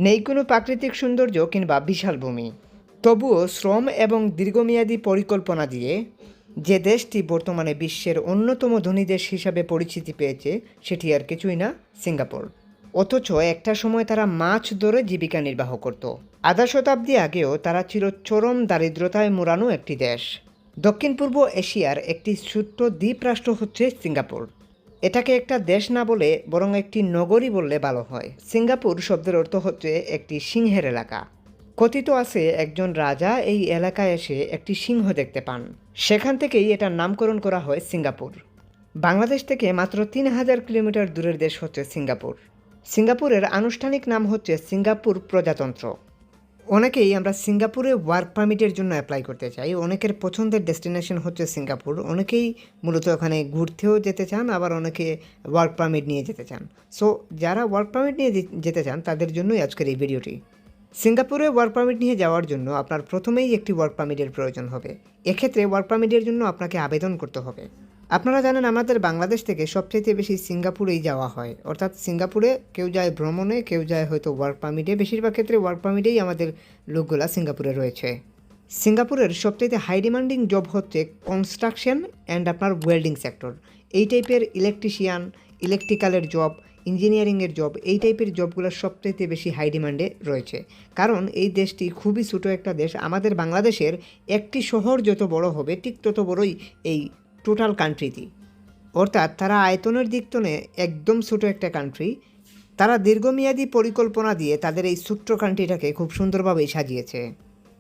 নেই কোনো প্রাকৃতিক সৌন্দর্য কিংবা বিশাল ভূমি, তবুও শ্রম এবং দীর্ঘমেয়াদী পরিকল্পনা দিয়ে যে দেশটি বর্তমানে বিশ্বের অন্যতম ধনী দেশ হিসাবে পরিচিতি পেয়েছে সেটি আর কিছুই না, সিঙ্গাপুর। অথচ একটা সময় তারা মাছ ধরে জীবিকা নির্বাহ করত। আধা শতাব্দী আগেও তারা ছিল চরম দারিদ্রতায় মোড়ানো একটি দেশ। দক্ষিণ পূর্ব এশিয়ার একটি ছোট্ট দ্বীপরাষ্ট্র হচ্ছে সিঙ্গাপুর। এটাকে একটা দেশ না বলে বরং একটি নগরী বললে ভালো হয়। সিঙ্গাপুর শব্দের অর্থ হচ্ছে একটি সিংহের এলাকা। কথিত আছে একজন রাজা এই এলাকায় এসে একটি সিংহ দেখতে পান, সেখান থেকেই এটার নামকরণ করা হয় সিঙ্গাপুর। বাংলাদেশ থেকে মাত্র ৩,০০০ কিলোমিটার দূরের দেশ হচ্ছে সিঙ্গাপুর। সিঙ্গাপুরের আনুষ্ঠানিক নাম হচ্ছে সিঙ্গাপুর প্রজাতন্ত্র। অনেকেই আমরা সিঙ্গাপুরে ওয়ার্ক পারমিটের জন্য অ্যাপ্লাই করতে চাই। অনেকের পছন্দের ডেস্টিনেশন হচ্ছে সিঙ্গাপুর। অনেকেই মূলত ওখানে ঘুরতেও যেতে চান, আবার অনেকে ওয়ার্ক পারমিট নিয়ে যেতে চান। সো যারা ওয়ার্ক পারমিট নিয়ে যেতে চান তাদের জন্যই আজকের এই ভিডিওটি। সিঙ্গাপুরে ওয়ার্ক পারমিট নিয়ে যাওয়ার জন্য আপনার প্রথমেই একটি ওয়ার্ক পারমিটের প্রয়োজন হবে। এক্ষেত্রে ওয়ার্ক পারমিটের জন্য আপনাকে আবেদন করতে হবে। আপনারা জানেন আমাদের বাংলাদেশ থেকে সবচেয়ে বেশি সিঙ্গাপুরেই যাওয়া হয়, অর্থাৎ সিঙ্গাপুরে কেউ যায় ভ্রমণে, কেউ যায় হয়তো ওয়ার্ক পারমিটে। বেশিরভাগ ক্ষেত্রে ওয়ার্ক পারমিটেই আমাদের লোকগুলা সিঙ্গাপুরে রয়েছে। সিঙ্গাপুরের সবচেয়ে হাই ডিমান্ডিং জব হচ্ছে কনস্ট্রাকশন অ্যান্ড আপনার ওয়েল্ডিং সেক্টর। এই টাইপের ইলেকট্রিশিয়ান, ইলেকট্রিক্যালের জব, ইঞ্জিনিয়ারিংয়ের জব, এই টাইপের জবগুলো সবচেয়ে বেশি হাই ডিমান্ডে রয়েছে। কারণ এই দেশটি খুবই ছোটো একটা দেশ। আমাদের বাংলাদেশের একটি শহর যত বড় হবে ঠিক তত বড়ই এই টোটাল কান্ট্রিটি। অর্থাৎ তারা আয়তনের দিক থেকে একদম ছোটো একটা কান্ট্রি। তারা দীর্ঘমেয়াদী পরিকল্পনা দিয়ে তাদের এই ছোট্ট কান্ট্রিটাকে খুব সুন্দরভাবেই সাজিয়েছে।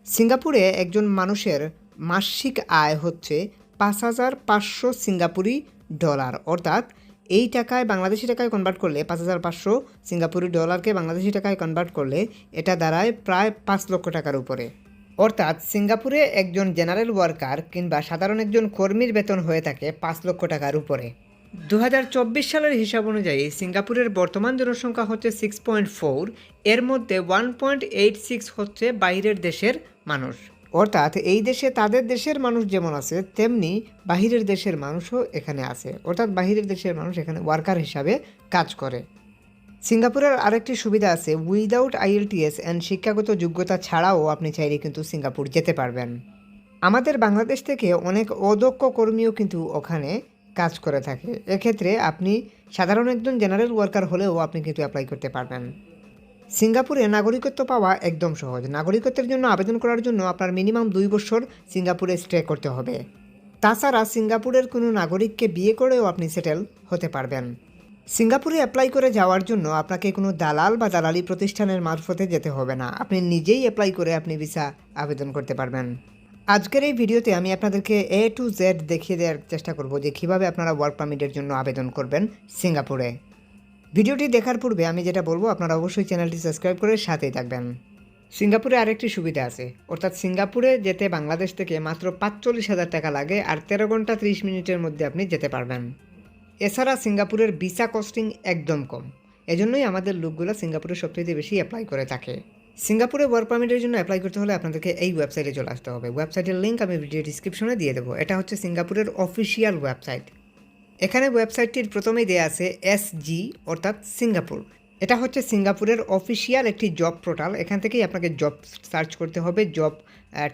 সিঙ্গাপুরে একজন মানুষের মাসিক আয় হচ্ছে ৫,৫০০ সিঙ্গাপুরি ডলার। অর্থাৎ এই টাকায় বাংলাদেশি টাকায় কনভার্ট করলে ৫,৫০০ সিঙ্গাপুরি ডলারকে বাংলাদেশি টাকায় কনভার্ট করলে এটা দাঁড়ায় প্রায় ৫ লক্ষ টাকার উপরে। অর্থাৎ সিঙ্গাপুরে একজন জেনারেল ওয়ার্কার কিংবা সাধারণ একজন কর্মীর বেতন হয়ে থাকে ৫ লক্ষ টাকার উপরে। ২০২৪ সালের হিসাব অনুযায়ী সিঙ্গাপুরের বর্তমান জনসংখ্যা হচ্ছে 6.4। এর মধ্যে 1.86 হচ্ছে বাইরের দেশের মানুষ। অর্থাৎ এই দেশে তাদের দেশের মানুষ যেমন আছে তেমনি বাহিরের দেশের মানুষও এখানে আছে। অর্থাৎ বাহিরের দেশের মানুষ এখানে ওয়ার্কার হিসাবে কাজ করে। সিঙ্গাপুরের আরেকটি সুবিধা আছে, উইদাউট আইএলটিএস অ্যান্ড শিক্ষাগত যোগ্যতা ছাড়াও আপনি চাইলে কিন্তু সিঙ্গাপুর যেতে পারবেন। আমাদের বাংলাদেশ থেকে অনেক অদক্ষ কর্মীও কিন্তু ওখানে কাজ করে থাকে। এক্ষেত্রে আপনি সাধারণ একজন জেনারেল ওয়ার্কার হলেও আপনি কিন্তু অ্যাপ্লাই করতে পারবেন। সিঙ্গাপুরে নাগরিকত্ব পাওয়া একদম সহজ। নাগরিকত্বের জন্য আবেদন করার জন্য আপনার মিনিমাম 2 বছর সিঙ্গাপুরে স্টে করতে হবে। তাছাড়া সিঙ্গাপুরের কোনো নাগরিককে বিয়ে করেও আপনি সেটেল হতে পারবেন। সিঙ্গাপুরে অ্যাপ্লাই করে যাওয়ার জন্য আপনাকে কোনো দালাল বা দালালি প্রতিষ্ঠানের মারফতে যেতে হবে না। আপনি নিজেই অ্যাপ্লাই করে আপনি ভিসা আবেদন করতে পারবেন। আজকের এই ভিডিওতে আমি আপনাদেরকে A to Z দেখিয়ে দেওয়ার চেষ্টা করব যে কীভাবে আপনারা ওয়ার্ক পারমিটের জন্য আবেদন করবেন সিঙ্গাপুরে। ভিডিওটি দেখার পূর্বে আমি যেটা বলবো আপনারা অবশ্যই চ্যানেলটি সাবস্ক্রাইব করে সাথেই থাকবেন। সিঙ্গাপুরে আরেকটি সুবিধা আছে, অর্থাৎ সিঙ্গাপুরে যেতে বাংলাদেশ থেকে মাত্র ৪৫,০০০ টাকা লাগে আর 13 ঘন্টা 30 মিনিটের মধ্যে আপনি যেতে পারবেন। এছাড়া সিঙ্গাপুরের ভিসা কস্টিং একদম কম, এজন্যই আমাদের লোকগুলো সিঙ্গাপুরে সবচেয়ে বেশি অ্যাপ্লাই করে থাকে। সিঙ্গাপুরে ওয়ার্ক পারমিটের জন্য অ্যাপ্লাই করতে হলে আপনাদেরকে এই ওয়েবসাইটে চলে আসতে হবে। ওয়েবসাইটের লিঙ্ক আমি ভিডিও ডিসক্রিপশনে দিয়ে দেবো। এটা হচ্ছে সিঙ্গাপুরের অফিসিয়াল ওয়েবসাইট। এখানে ওয়েবসাইটটির প্রথমেই দেওয়া আছে SG অর্থাৎ সিঙ্গাপুর। এটা হচ্ছে সিঙ্গাপুরের অফিসিয়াল একটি জব পোর্টাল। এখান থেকেই আপনাকে জব সার্চ করতে হবে। জব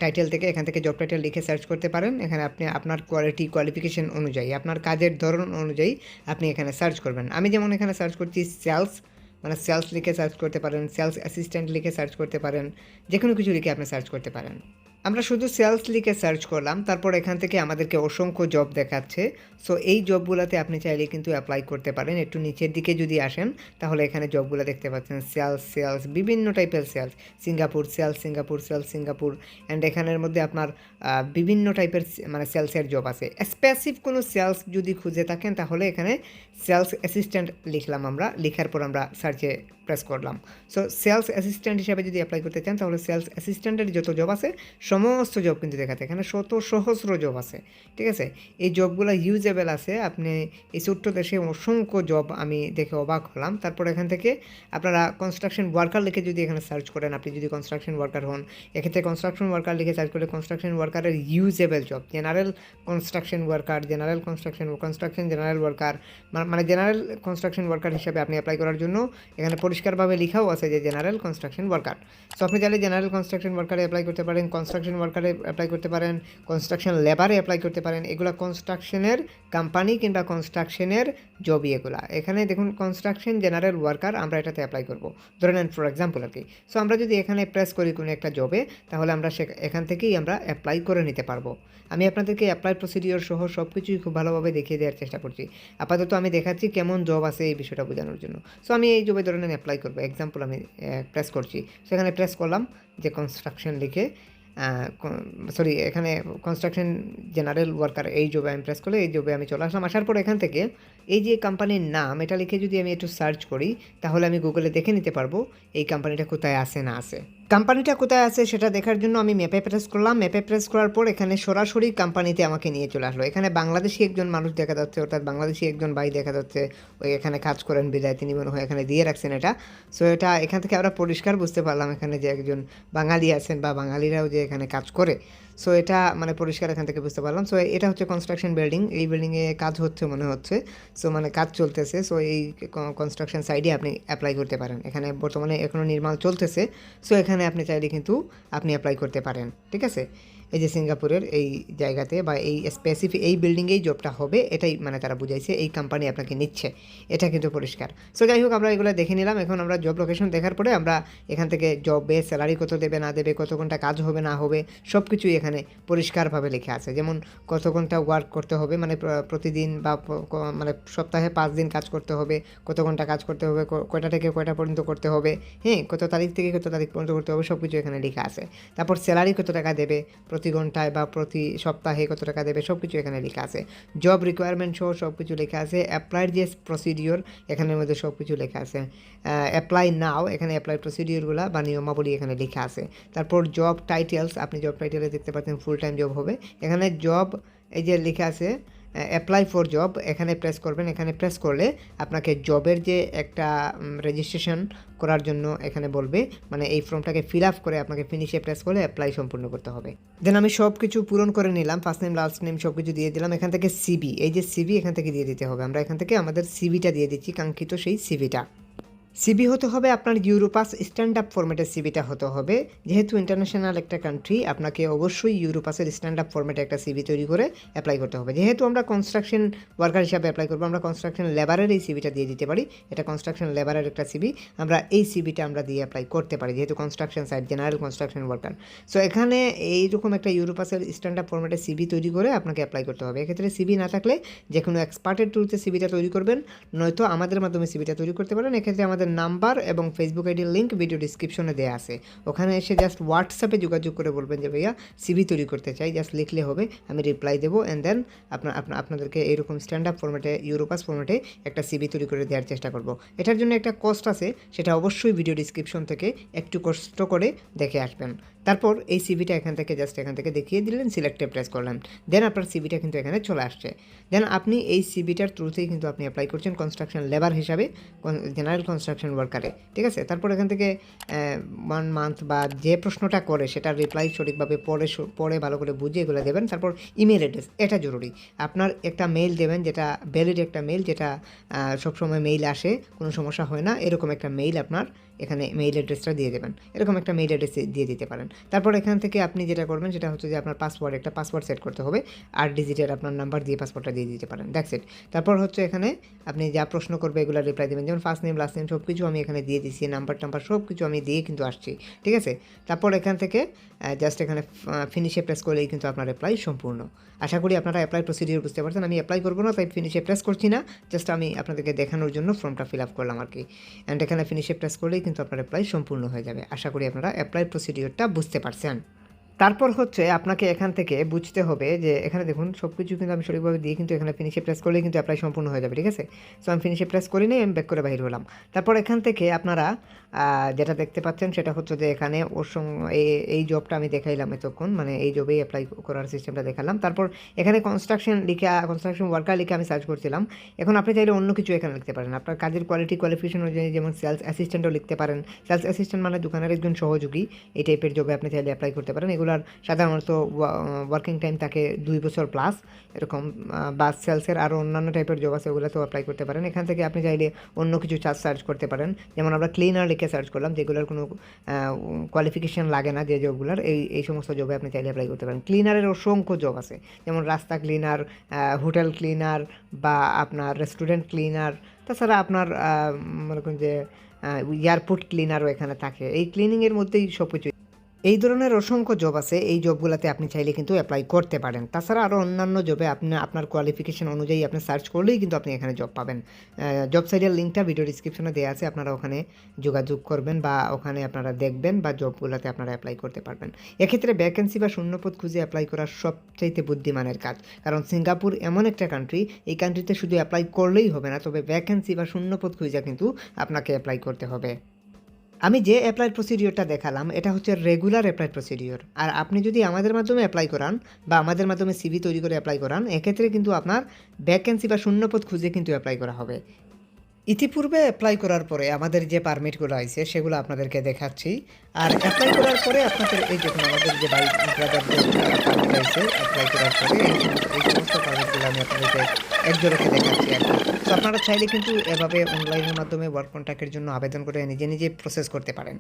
টাইটেল থেকে এখান থেকে জব টাইটেল লিখে সার্চ করতে পারেন। এখানে আপনি আপনার কোয়ালিফিকেশন অনুযায়ী, আপনার কাজের ধরন অনুযায়ী আপনি এখানে সার্চ করবেন। আমি যেমন এখানে সার্চ করছি সেলস লিখে সার্চ করতে পারেন, সেলস অ্যাসিস্ট্যান্ট লিখে সার্চ করতে পারেন, যে কোনো কিছু লিখে আপনি সার্চ করতে পারেন। আমরা শুধু সেলস লিখে সার্চ করলাম, তারপর এখান থেকে আমাদেরকে অসংখ্য জব দেখাচ্ছে। সো এই জবগুলোতে আপনি চাইলে কিন্তু অ্যাপ্লাই করতে পারেন। একটু নিচের দিকে যদি আসেন তাহলে এখানে জবগুলো দেখতে পাচ্ছেন, সেলস বিভিন্ন টাইপের সেলস, সিঙ্গাপুর অ্যান্ড এখানের মধ্যে আপনার বিভিন্ন টাইপের সেলসের জব আছে। স্পেসিফিক কোনো সেলস যদি খুঁজে থাকেন তাহলে এখানে সেলস অ্যাসিস্ট্যান্ট লিখলাম, আমরা লিখার পর আমরা সার্চে প্রেস করলাম। সো সেলস অ্যাসিস্ট্যান্ট হিসাবে যদি অ্যাপ্লাই করতে চান তাহলে সেলস অ্যাসিস্ট্যান্টের যত জব আছে সমস্ত জব কিন্তু দেখাতে, এখানে সহস্র জব আছে। ঠিক আছে, এই জবগুলো ইউজেবল আছে। আপনি এই ছোট্ট দেশে অসংখ্য জব আমি দেখে অবাক হলাম। তারপর এখান থেকে আপনারা কনস্ট্রাকশন ওয়ার্কার লিখে যদি এখানে সার্চ করেন, আপনি যদি কনস্ট্রাকশন ওয়ার্কার হন, এক্ষেত্রে কনস্ট্রাকশন ওয়ার্কার লিখে সার্চ করলে কনস্ট্রাকশন ওয়ার্কারের usable job, general construction worker, general construction general worker, general construction worker হিসাবে আপনি অ্যাপ্লাই করার জন্য এখানে পরিষ্কারভাবে লেখাও আছে যে জেনারেল কনস্ট্রাকশন ওয়ার্কার। সো আপনি চাইলে জেনারেল কনস্ট্রাকশন ওয়ার্কারে অ্যাপ্লাই করতে পারেন, কনস্ট্রাকশন ওয়ার্কারে অ্যাপ্লাই করতে পারেন, কনস্ট্রাকশন লেবারে অ্যাপ্লাই করতে পারেন। এগুলো কনস্ট্রাকশনের কোম্পানি কিংবা কনস্ট্রাকশনের জবই এগুলা। এখানে দেখুন কনস্ট্রাকশন জেনারেল ওয়ার্কার, আমরা এটাতে অ্যাপ্লাই করবো, ধরে নেন ফর এক্সাম্পল আর কি। সো আমরা যদি এখানে প্রেস করি কোনো একটা জবে, তাহলে আমরা এখান থেকেই আমরা অ্যাপ্লাই করে নিতে পারবো। আমি আপনাদেরকে অ্যাপ্লাই প্রসিডিওর সহ সব কিছুই খুব ভালোভাবে দেখিয়ে দেওয়ার চেষ্টা করছি। আপাতত আমি দেখাচ্ছি কেমন জব আছে এই বিষয়টা বোঝানোর জন্য। সো আমি এই জবে ধরে নেন অ্যাপ্লাই করবো, এক্সাম্পল আমি প্রেস করছি। সেখানে প্রেস করলাম যে কনস্ট্রাকশন লিখে, সরি এখানে কনস্ট্রাকশন জেনারেল ওয়ার্কার এই জবে আমি প্রেস করলে এই জবে আমি চলে আসলাম। আসার পর এখান থেকে এই যে কোম্পানির নাম এটা লিখে যদি আমি একটু সার্চ করি, তাহলে আমি গুগলে দেখে নিতে পারবো এই কোম্পানিটা কোথায় আছে না আছে। কোম্পানিটা কোথায় আছে সেটা দেখার জন্য আমি ম্যাপে প্রেস করলাম। ম্যাপে প্রেস করার পর এখানে সরাসরি কোম্পানিতে আমাকে নিয়ে চলে আসলো। এখানে বাংলাদেশি একজন মানুষ দেখা যাচ্ছে, অর্থাৎ বাংলাদেশি একজন ভাই দেখা যাচ্ছে, ওই এখানে কাজ করেন বিদায় তিনি মনে হয় এখানে দিয়ে রাখছেন এটা। সো এটা এখান থেকে আমরা পরিষ্কার বুঝতে পারলাম এখানে যে একজন বাঙালি আছেন বা বাঙালিরাও যে এখানে কাজ করে। সো এটা মানে পরিষ্কার এখান থেকে বুঝতে পারলাম। সো এটা হচ্ছে কনস্ট্রাকশন বিল্ডিং, এই বিল্ডিংয়ে কাজ হচ্ছে মনে হচ্ছে। সো মানে কাজ চলতেছে। সো এই কনস্ট্রাকশন সাইডে আপনি অ্যাপ্লাই করতে পারেন। এখানে বর্তমানে এখনও নির্মাণ চলতেছে। সো এখানে আপনি চাইলে কিন্তু আপনি অ্যাপ্লাই করতে পারেন, ঠিক আছে। এই যে সিঙ্গাপুরের এই জায়গাতে বা এই স্পেসিফিক এই বিল্ডিংয়েই জবটা হবে, এটাই মানে তারা বুঝাইছে, এই কোম্পানি আপনাকে নিচ্ছে, এটা কিন্তু পরিষ্কার। সো যাই হোক আমরা এগুলো দেখে নিলাম। এখন আমরা জব লোকেশন দেখার পরে আমরা এখান থেকে জবে স্যালারি কত দেবে না দেবে, কত ঘন্টা কাজ হবে না হবে, সব কিছুই এখানে পরিষ্কারভাবে লেখা আছে। যেমন কত ঘন্টা ওয়ার্ক করতে হবে, মানে প্রতিদিন বা মানে সপ্তাহে 5 দিন কাজ করতে হবে, কত ঘন্টা কাজ করতে হবে, কয়টা থেকে কয়টা পর্যন্ত করতে হবে, হ্যাঁ, কত তারিখ থেকে কত তারিখ পর্যন্ত করতে হবে, সব কিছু এখানে লেখা আছে। তারপর স্যালারি কত টাকা দেবে, প্রতি ঘন্টায় বা প্রতি সপ্তাহে কত টাকা দেবে, সব কিছু এখানে লেখা আছে। জব রিকোয়ারমেন্ট সহ সব কিছু লেখা আছে। অ্যাপ্লাইয়ের যে প্রসিডিওর এখানের মধ্যে সব কিছু লেখা আছে। অ্যাপ্লাই নাও, এখানে অ্যাপ্লাই প্রসিডিওরগুলো বা নিয়মাবলী এখানে লেখা আছে। তারপর জব টাইটেলস, আপনি জব টাইটেলে দেখতে পাচ্ছেন ফুল টাইম জব হবে। এখানে জব এই যে লেখা আছে অ্যাপ্লাই ফর জব, এখানে প্রেস করবেন। এখানে প্রেস করলে আপনাকে জবের যে একটা রেজিস্ট্রেশন করার জন্য এখানে বলবে, মানে এই ফর্মটাকে ফিল আপ করে আপনাকে ফিনিশে প্রেস করে অ্যাপ্লাই সম্পূর্ণ করতে হবে। দেন আমি সব কিছু পূরণ করে নিলাম, ফার্স্ট নেম লাস্ট নেম সব কিছু দিয়ে দিলাম। এখান থেকে সিবি, এই যে সিবি এখান থেকে দিয়ে দিতে হবে। আমরা এখান থেকে আমাদের সিবিটা দিয়ে দিচ্ছি, কাঙ্ক্ষিত সেই সিবিটা। সিবি হতে হবে আপনার ইউরোপাস স্ট্যান্ড আপ ফরম্যাটের সিবিটা হতে হবে। যেহেতু ইন্টারন্যাশনাল একটা কান্ট্রি, আপনাকে অবশ্যই ইউরোপাসের স্ট্যান্ড আপ ফরম্যাটে একটা সিবি তৈরি করে অ্যাপ্লাই করতে হবে। যেহেতু আমরা কনস্ট্রাকশন ওয়ার্কার হিসাবে অ্যাপ্লাই করবো, আমরা কনস্ট্রাকশন লেবারের এই সিবিটা দিয়ে দিতে পারি। এটা কনস্ট্রাকশন লেবারের একটা সিবি, আমরা এই সিবিটা আমরা দিয়ে অ্যাপ্লাই করতে পারি, যেহেতু construction site general construction worker. So এখানে এইরকম একটা ইউরোপাসের স্ট্যান্ড আপ ফরম্যাটে সিবি তৈরি করে আপনাকে অ্যাপ্লাই করতে হবে। এক্ষেত্রে সিবি না থাকলে যে কোনো এক্সপার্টের টুলতে সিবিটা তৈরি করবেন, নয়তো আমাদের মাধ্যমে সিবিটা তৈরি করতে পারেন। এক্ষেত্রে আমাদের নাম্বার এবং ফেসবুক আইডির লিঙ্ক ভিডিও ডিসক্রিপশনে দেওয়া আছে। ওখানে এসে জাস্ট হোয়াটসঅ্যাপে যোগাযোগ করে বলবেন যে ভাইয়া সিবি তৈরি করতে চাই, জাস্ট লিখলে হবে, আমি রিপ্লাই দেবো। অ্যান্ড দেন আপনাদেরকে এইরকম স্ট্যান্ড আপ ফরম্যাটে ইউরোপাস ফরম্যাটে একটা সিবি তৈরি করে দেওয়ার চেষ্টা করব। এটার জন্য একটা কস্ট আছে, সেটা অবশ্যই ভিডিও ডিসক্রিপশন থেকে একটু কষ্ট করে দেখে আসবেন। তারপর এই সিবিটা এখান থেকে জাস্ট এখান থেকে দেখিয়ে দিলেন, সিলেক্টে প্রেস করলেন, দেন আপনার সিবিটা কিন্তু এখানে চলে আসছে। দেন আপনি এই সিবিটার থ্রুতেই কিন্তু আপনি অ্যাপ্লাই করছেন কনস্ট্রাকশন লেবার হিসাবে জেনারেল কনস্ট্রাকশন ওয়ার্কারে, ঠিক আছে। তারপর এখান থেকে 1 মান্থ বা যে প্রশ্নটা করে সেটার রিপ্লাই সঠিকভাবে পড়ে ভালো করে বুঝে এগুলো দেবেন। তারপর ইমেল অ্যাড্রেস, এটা জরুরি। আপনার একটা মেইল দেবেন, যেটা ভ্যালিড একটা মেইল, যেটা সবসময় মেইল আসে, কোনো সমস্যা হয় না, এরকম একটা মেইল আপনার এখানে মেইল অ্যাড্রেসটা দিয়ে দেবেন। এরকম একটা মেইল অ্যাড্রেস দিয়ে দিতে পারেন। তারপর এখান থেকে আপনি যেটা করবেন সেটা হচ্ছে যে আপনার একটা পাসওয়ার্ড সেট করতে হবে, 8 ডিজিটের আপনার নাম্বার দিয়ে পাসওয়ার্ডটা দিয়ে দিতে পারেন, দ্যাটস ইট। তারপর হচ্ছে এখানে আপনি যা প্রশ্ন করবে এগুলো রিপ্লাই দেবেন, যেমন ফার্স্ট নেম লাস্ট নেম সব কিছু আমি এখানে দিয়ে দিচ্ছি, নাম্বার সব কিছু আমি দিয়ে কিন্তু আসছি, ঠিক আছে। তারপর এখান থেকে জাস্ট এখানে ফিনিশে প্রেস করলেই কিন্তু আপনার অ্যাপ্লাই সম্পূর্ণ। আশা করি আপনারা অ্যাপ্লাই প্রসিডিওর বুঝতে পারছেন। আমি অ্যাপ্লাই করবো না, তাই ফিনিশে প্রেস করছি না, জাস্ট আমি আপনাদেরকে দেখানোর জন্য ফর্মটা ফিল আপ করলাম আর কি। অ্যান্ড এখানে ফিনিশে প্রেস করলেই কিন্তু আপনার অ্যাপ্লাই সম্পূর্ণ হয়ে যাবে। আশা করি আপনারা অ্যাপ্লাই প্রসিডিওরটা বুঝতে পারছেন। তারপর হচ্ছে আপনাকে এখান থেকে বুঝতে হবে যে এখানে দেখুন সব কিছু কিন্তু আমি সঠিকভাবে দিয়ে কিন্তু এখানে ফিনিশে প্রেস করলেই কিন্তু অ্যাপ্লাই সম্পূর্ণ হয়ে যাবে, ঠিক আছে। সো আমি ফিনিশে প্রেস করি নাই, আমি ব্যাক করে বাইরে হলাম। তারপর এখান থেকে আপনারা যেটা দেখতে পাচ্ছেন সেটা হচ্ছে যে এখানে এই জবটা আমি দেখাইলাম এতক্ষণ, মানে এই জবেই অ্যাপ্লাই করার সিস্টেমটা দেখালাম। তারপর এখানে কনস্ট্রাকশন ওয়ার্কার লিখে আমি সার্চ করছিলাম। এখন আপনি চাইলে অন্য কিছু এখানে লিখতে পারেন, আপনার কাজের কোয়ালিফিকেশন অনুযায়ী, যেমন সেলস অ্যাসিস্ট্যান্টও লিখতে পারেন। সেলস অ্যাসিস্ট্যান্ট মানে দোকানের একজন সহযোগী, এই টাইপের জবে আপনি চাইলে অ্যাপ্লাই করতে পারেন। এগুলার সাধারণত ওয়ার্কিং টাইম থাকে 2 বছর প্লাস এরকম, বা সেলসের আরও অন্যান্য টাইপের জব আছে, ওগুলোতেও অ্যাপ্লাই করতে পারেন। এখান থেকে আপনি চাইলে অন্য কিছু সার্চ করতে পারেন, যেমন আমরা ক্লিনার লিখে সার্চ করলাম, যেগুলোর কোনো কোয়ালিফিকেশান লাগে না, যে জবগুলোর এই সমস্ত জবে আপনি চাইলে অ্যাপ্লাই করতে পারেন। ক্লিনারের অসংখ্য জব আছে, যেমন রাস্তা ক্লিনার, হোটেল ক্লিনার, বা আপনার রেস্টুরেন্ট ক্লিনার, তাছাড়া আপনার মনে করেন যে এয়ারপোর্ট ক্লিনারও এখানে থাকে। এই ক্লিনিংয়ের মধ্যেই সব কিছু, এই ধরনের অসংখ্য জব আছে, এই জবগুলোতে আপনি চাইলে কিন্তু অ্যাপ্লাই করতে পারেন। তাছাড়া আরও অন্যান্য জবে আপনার কোয়ালিফিকেশন অনুযায়ী আপনি সার্চ করলেই কিন্তু আপনি এখানে জব পাবেন। জব সাইটের লিঙ্কটা ভিডিও ডিসক্রিপশনে দেওয়া আছে, আপনারা ওখানে যোগাযোগ করবেন বা ওখানে আপনারা দেখবেন বা জবগুলোতে আপনারা অ্যাপ্লাই করতে পারবেন। এক্ষেত্রে ভ্যাকেন্সি বা শূন্যপদ খুঁজে অ্যাপ্লাই করা সবচাইতে বুদ্ধিমানের কাজ, কারণ সিঙ্গাপুর এমন একটা কান্ট্রি, এই কান্ট্রিতে শুধু অ্যাপ্লাই করলেই হবে না, তবে ভ্যাকেন্সি বা শূন্যপদ খুঁজে কিন্তু আপনাকে অ্যাপ্লাই করতে হবে। আমি যে অ্যাপ্লাই প্রসিডিওরটা দেখালাম এটা হচ্ছে রেগুলার অ্যাপ্লাই প্রসিডিওর। আর আপনি যদি আমাদের মাধ্যমে অ্যাপ্লাই করান বা আমাদের মাধ্যমে সিভি তৈরি করে অ্যাপ্লাই করান, এক্ষেত্রে কিন্তু আপনার ভ্যাকেন্সি বা শূন্যপদ খুঁজে কিন্তু অ্যাপ্লাই করা হবে। ইতিপূর্বে অ্যাপ্লাই করার পরে আমাদের যে পারমিটগুলো আছে সেগুলো আপনাদেরকে দেখাচ্ছি। আর অ্যাপ্লাই করার পরে আপনাদের এই দেখুন, আমাদের যে পারমিট আছে অ্যাপ্লাই করার পরে এই সমস্ত পারমিটগুলো আমি আপনাদেরকে এক ঝলকে দেখাচ্ছি আর কি। তো আপনারা চাইলে কিন্তু এভাবে অনলাইনের মাধ্যমে ওয়ার্ক কন্ট্রাক্টের জন্য আবেদন করে নিজে প্রসেস করতে পারেন।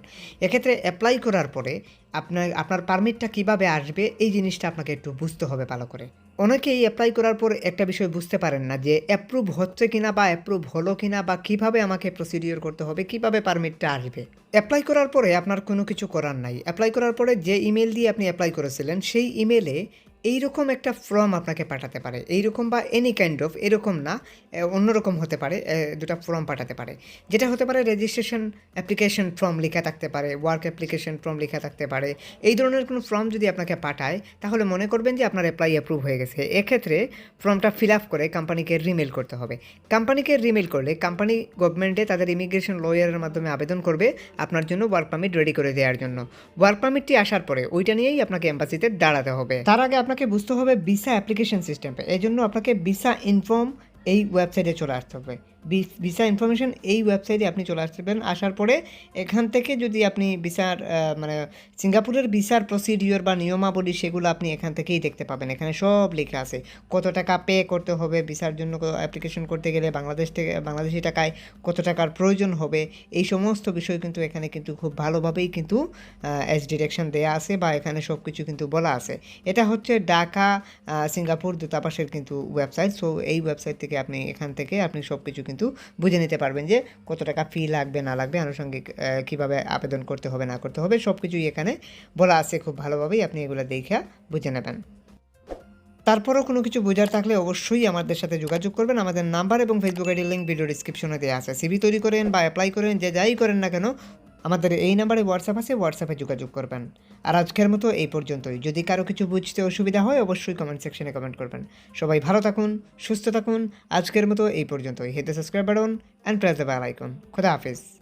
এক্ষেত্রে অ্যাপ্লাই করার পরে আপনার পারমিটটা কিভাবে আসবে এই জিনিসটা আপনাকে একটু বুঝতে হবে ভালো করে। অনেকেই অ্যাপ্লাই করার পর একটা বিষয় বুঝতে পারেন না যে অ্যাপ্রুভ হচ্ছে কিনা বা অ্যাপ্রুভ হলো কিনা, বা কিভাবে আমাকে প্রসিডিওর করতে হবে, কিভাবে পারমিটটা আসবে। অ্যাপ্লাই করার পরে আপনার কোনো কিছু করার নাই। অ্যাপ্লাই করার পরে যে ইমেল দিয়ে আপনি অ্যাপ্লাই করেছিলেন সেই ইমেলে এইরকম একটা ফর্ম আপনাকে পাঠাতে পারে, এইরকম বা এনি কাইন্ড অফ, এরকম না অন্যরকম হতে পারে, দুটা ফর্ম পাঠাতে পারে। যেটা হতে পারে রেজিস্ট্রেশন অ্যাপ্লিকেশন ফর্ম লেখা থাকতে পারে, ওয়ার্ক অ্যাপ্লিকেশন ফর্ম লেখা থাকতে পারে। এই ধরনের কোনো ফর্ম যদি আপনাকে পাঠায় তাহলে মনে করবেন যে আপনার অ্যাপ্লাই অ্যাপ্রুভ হয়ে গেছে। এক্ষেত্রে ফর্মটা ফিল আপ করে কোম্পানিকে রিমেল করতে হবে। কোম্পানিকে রিমেল করলে কোম্পানি গভর্নমেন্টে তাদের ইমিগ্রেশন লয়ারের মাধ্যমে আবেদন করবে আপনার জন্য ওয়ার্ক পারমিট রেডি করে দেওয়ার জন্য। ওয়ার্ক পারমিটটি আসার পরে ওইটা নিয়েই আপনাকে এম্বাসিতে দাঁড়াতে হবে। তার আগে আপনাকে বুঝতে হবে ভিসা অ্যাপ্লিকেশন সিস্টেম। এই জন্য আপনাকে ভিসা ইনফর্ম এই ওয়েবসাইটে চলে আসতে হবে। ভিসা ইনফরমেশন এই ওয়েবসাইটে আপনি চলে আসবেন। আসার পরে এখান থেকে যদি আপনি ভিসার মানে সিঙ্গাপুরের ভিসার প্রসিডিওর বা নিয়মাবলী সেগুলো আপনি এখান থেকেই দেখতে পাবেন। এখানে সব লেখা আছে, কত টাকা পে করতে হবে ভিসার জন্য, অ্যাপ্লিকেশন করতে গেলে বাংলাদেশি টাকায় কত টাকার প্রয়োজন হবে, এই সমস্ত বিষয় কিন্তু এখানে কিন্তু খুব ভালোভাবেই কিন্তু এজ ডিরেকশন দেয়া আছে, বা এখানে সব কিছু কিন্তু বলা আছে। এটা হচ্ছে ঢাকা সিঙ্গাপুর দূতাবাসের কিন্তু ওয়েবসাইট। সো এই ওয়েবসাইট থেকে এখান থেকে আপনি সব কিছু কিন্তু বুঝে নিতে পারবেন যে কত টাকা ফি লাগবে না লাগবে, আনুষঙ্গিক কীভাবে আবেদন করতে হবে না করতে হবে, সব কিছুই এখানে বলা আছে। খুব ভালোভাবেই আপনি এগুলো দেখে বুঝে নেবেন। তারপরও কোনো কিছু বোঝার থাকলে অবশ্যই আমাদের সাথে যোগাযোগ করবেন। আমাদের নাম্বার এবং ফেসবুক আইডির লিঙ্ক ভিডিও ডিসক্রিপশনে দেওয়া আছে। সিভি তৈরি করেন বা অ্যাপ্লাই করেন, যে যাই করেন না কেন, আমাদের এই নাম্বারে হোয়াটসঅ্যাপ আছে, হোয়াটসঅ্যাপে যোগাযোগ করবেন। আর আজকের মতো এই পর্যন্তই। যদি কারো কিছু বুঝতে অসুবিধা হয় অবশ্যই কমেন্ট সেকশনে কমেন্ট করবেন। সবাই ভালো থাকুন, সুস্থ থাকুন। আজকের মতো এই পর্যন্তই। Hit the subscribe button and press the bell icon. খোদা হাফেজ।